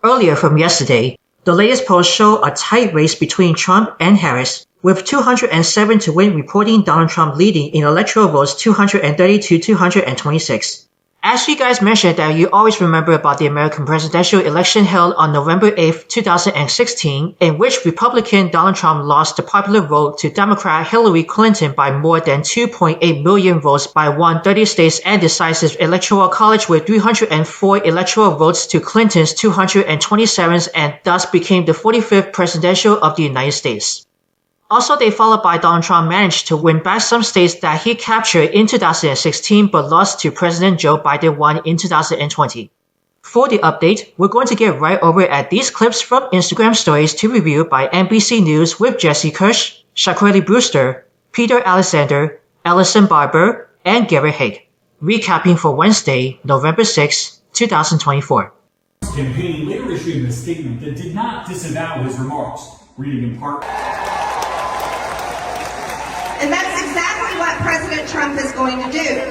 Earlier from yesterday, the latest polls show a tight race between Trump and Harris, with 207 to win reporting Donald Trump leading in electoral votes 230 to 226. As you guys mentioned that you always remember about the American presidential election held on November 8, 2016, in which Republican Donald Trump lost the popular vote to Democrat Hillary Clinton by more than 2.8 million votes by won 30 states and decisive electoral college with 304 electoral votes to Clinton's 227 and thus became the 45th presidential of the United States. Also, they followed by Donald Trump managed to win back some states that he captured in 2016 but lost to President Joe Biden in 2020. For the update, we're going to get right over at these clips from Instagram stories to review by NBC News with Jesse Kirsch, Shaquille Brewster, Peter Alexander, Ellison Barber, and Garrett Haake. Recapping for Wednesday, November 6, 2024. Campaign later issued a statement that did not disavow his remarks, reading in part. And that's exactly what President Trump is going to do.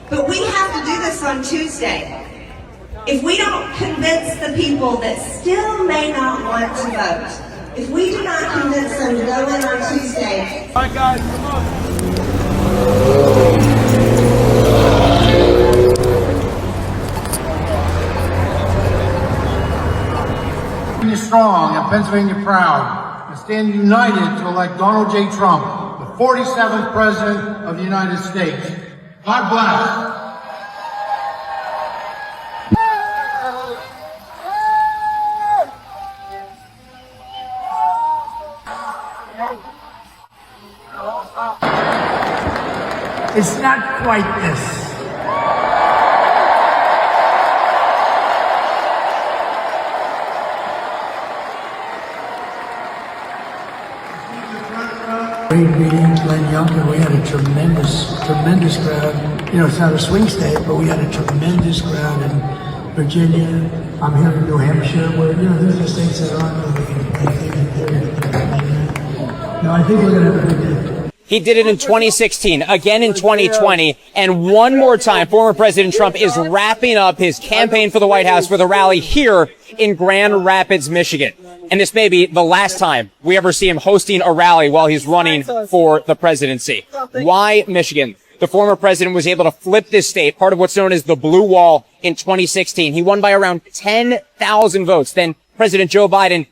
But we have to do this on Tuesday. If we don't convince the people that still may not want to vote, if we do not convince them to go in on Tuesday. All right, guys, come on. Pennsylvania strong and Pennsylvania proud. Stand united to elect Donald J. Trump, the 47th President of the United States. God bless. It's not quite this. Great meeting, Glenn Youngkin. We had a tremendous crowd. You know, it's not a swing state, but we had a tremendous crowd in Virginia. I'm here in New Hampshire, where, you know, there's the states that aren't No, I think we're going to have a good day. He did it in 2016, again in 2020, and one more time, former President Trump is wrapping up his campaign for the White House with a rally here in Grand Rapids, Michigan. And this may be the last time we ever see him hosting a rally while he's running for the presidency. Why Michigan? The former president was able to flip this state, part of what's known as the Blue Wall, in 2016. He won by around 10,000 votes. Then President Joe Biden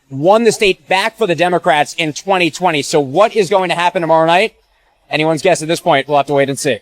won the state back for the Democrats in 2020. So what is going to happen tomorrow night? Anyone's guess at this point. We'll have to wait and see.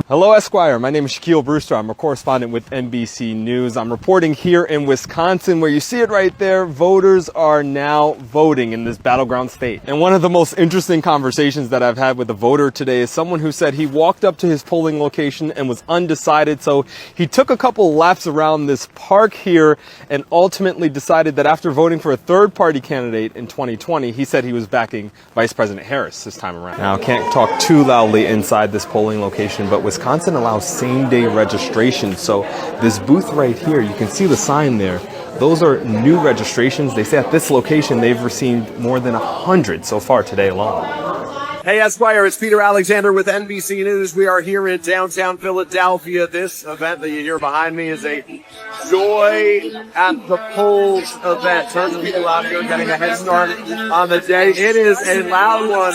Hello, Esquire. My name is Shaquille Brewster. I'm a correspondent with NBC News. I'm reporting here in Wisconsin, where you see it right there. Voters are now voting in this battleground state. And one of the most interesting conversations that I've had with a voter today is someone who said he walked up to his polling location and was undecided. So he took a couple laps around this park here and ultimately decided that after voting for a third-party candidate in 2020, he said he was backing Vice President Harris this time around. Now, I can't talk too loudly inside this polling location, but Wisconsin allows same-day registration. So this booth right here, you can see the sign there. Those are new registrations. They say at this location they've received more than 100 so far today alone. Hey, Esquire, it's Peter Alexander with NBC News. We are here in downtown Philadelphia. This event that you hear behind me is a Joy at the Polls event. Tons of people out here getting a head start on the day. It is a loud one.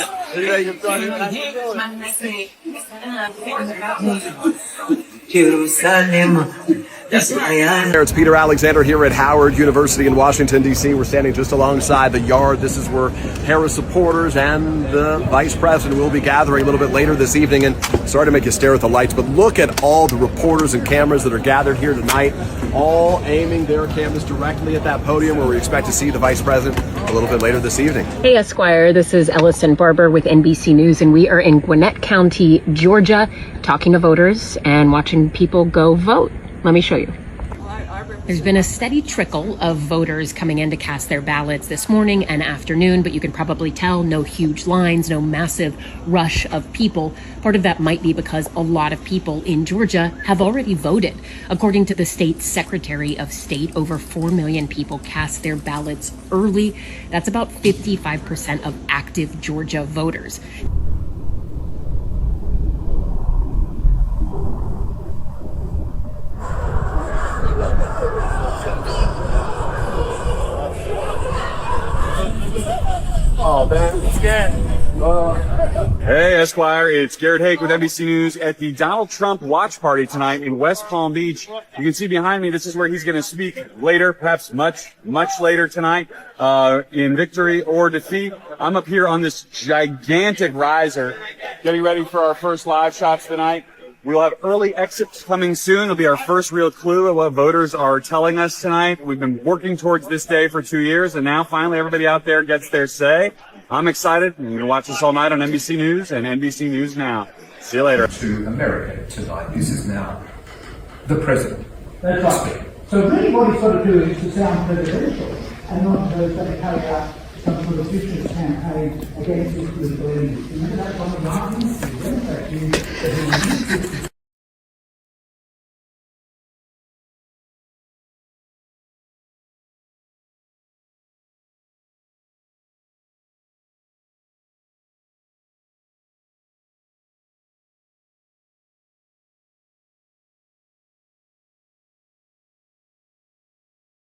It's Peter Alexander here at Howard University in Washington, D.C. We're standing just alongside the yard. This is where Harris supporters and the vice president will be gathering a little bit later this evening. And sorry to make you stare at the lights, but look at all the reporters and cameras that are gathered here tonight, all aiming their cameras directly at that podium where we expect to see the vice president a little bit later this evening. Hey, Esquire, this is Ellison Barber with NBC News, and we are in Gwinnett County, Georgia, talking to voters and watching people go vote. Let me show you. Well, I There's been a steady trickle of voters coming in to cast their ballots this morning and afternoon, but you can probably tell no huge lines, no massive rush of people. Part of that might be because a lot of people in Georgia have already voted. According to the state's Secretary of State, over 4 million people cast their ballots early. That's about 55% of active Georgia voters. Oh, man, it's good. Hey, Esquire, it's Garrett Haake with NBC News at the Donald Trump watch party tonight in West Palm Beach. You can see behind me, this is where he's going to speak later, perhaps much later tonight, in victory or defeat. I'm up here on this gigantic riser, getting ready for our first live shots tonight. We'll have early exits coming soon. It'll be our first real clue of what voters are telling us tonight. We've been working towards this day for 2 years, and now finally everybody out there gets their say. I'm excited. You're going to watch this all night on NBC News and NBC News Now. See you later. To America tonight. This is now the president. That's right. So really what he's got to do is to sound presidential and not to carry out some sort of vicious campaign against his political enemies. Remember that one of the Democrats, that he